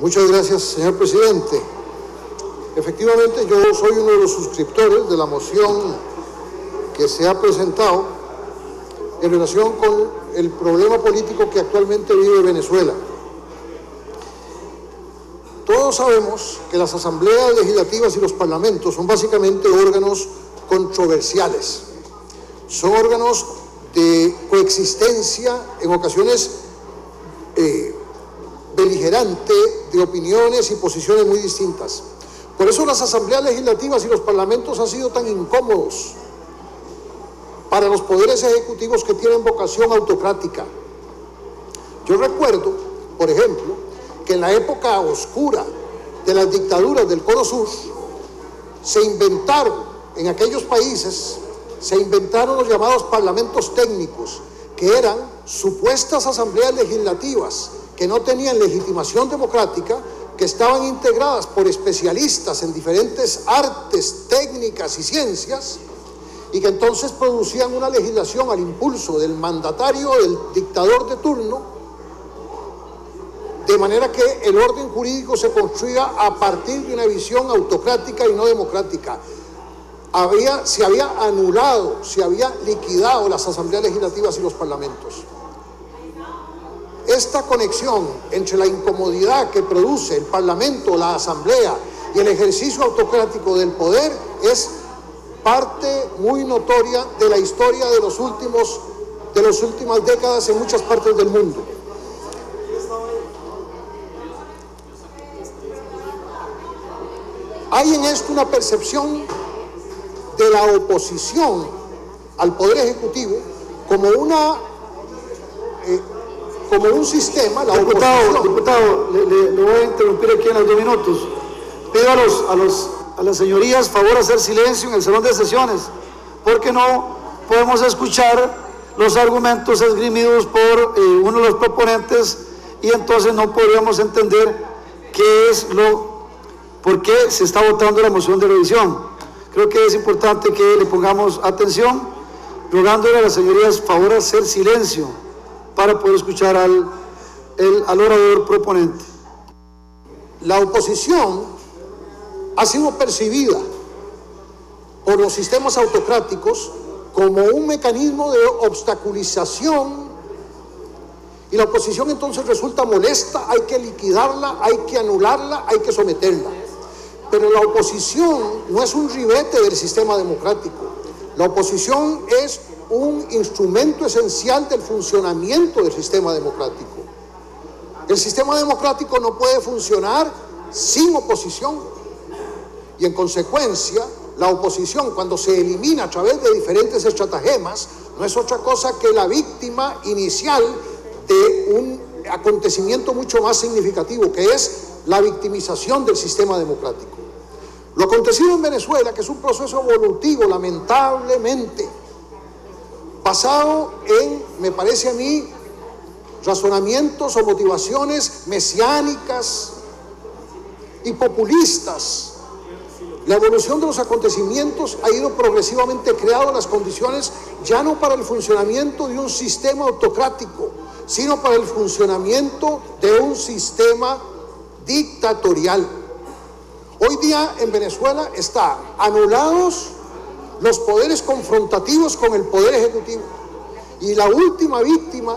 Muchas gracias, señor presidente. Efectivamente, yo soy uno de los suscriptores de la moción que se ha presentado en relación con el problema político que actualmente vive Venezuela. Todos sabemos que las asambleas legislativas y los parlamentos son básicamente órganos controversiales. Son órganos de coexistencia, en ocasiones beligerante, de opiniones y posiciones muy distintas. Por eso las asambleas legislativas y los parlamentos han sido tan incómodos para los poderes ejecutivos que tienen vocación autocrática. Yo recuerdo, por ejemplo, que en la época oscura de las dictaduras del Cono Sur se inventaron, en aquellos países, se inventaron los llamados parlamentos técnicos, que eran supuestas asambleas legislativas que no tenían legitimación democrática, que estaban integradas por especialistas en diferentes artes, técnicas y ciencias, y que entonces producían una legislación al impulso del mandatario, del dictador de turno, de manera que el orden jurídico se construía a partir de una visión autocrática y no democrática. Se había anulado, se había liquidado las asambleas legislativas y los parlamentos. Esta conexión entre la incomodidad que produce el parlamento, la asamblea y el ejercicio autocrático del poder es parte muy notoria de la historia de las últimas décadas en muchas partes del mundo. Hay en esto una percepción de la oposición al Poder Ejecutivo como un sistema. Diputado, le voy a interrumpir aquí en los 2 minutos. Pido a las señorías favor hacer silencio en el salón de sesiones, porque no podemos escuchar los argumentos esgrimidos por uno de los proponentes y entonces no podríamos entender por qué se está votando la moción de revisión. Creo que es importante que le pongamos atención, rogándole a las señorías favor hacer silencio para poder escuchar al orador proponente. La oposición ha sido percibida por los sistemas autocráticos como un mecanismo de obstaculización, y la oposición entonces resulta molesta, hay que liquidarla, hay que anularla, hay que someterla. Pero la oposición no es un ribete del sistema democrático. La oposición es un instrumento esencial del funcionamiento del sistema democrático. El sistema democrático no puede funcionar sin oposición, y en consecuencia la oposición, cuando se elimina a través de diferentes estratagemas, no es otra cosa que la víctima inicial de un acontecimiento mucho más significativo, que es la victimización del sistema democrático. Lo acontecido en Venezuela, que es un proceso evolutivo, lamentablemente, basado en, me parece a mí, razonamientos o motivaciones mesiánicas y populistas. La evolución de los acontecimientos ha ido progresivamente creando las condiciones ya no para el funcionamiento de un sistema autocrático, sino para el funcionamiento de un sistema dictatorial. Hoy día en Venezuela están anulados los poderes confrontativos con el Poder Ejecutivo, y la última víctima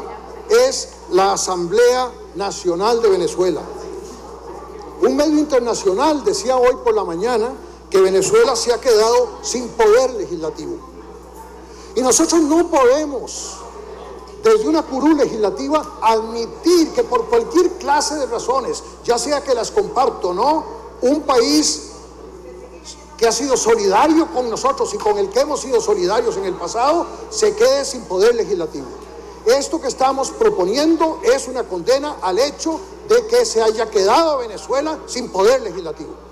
es la Asamblea Nacional de Venezuela. Un medio internacional decía hoy por la mañana que Venezuela se ha quedado sin poder legislativo. Y nosotros no podemos, desde una curul legislativa, admitir que por cualquier clase de razones, ya sea que las comparto o no, un país que ha sido solidario con nosotros y con el que hemos sido solidarios en el pasado, se quede sin poder legislativo. Esto que estamos proponiendo es una condena al hecho de que se haya quedado Venezuela sin poder legislativo.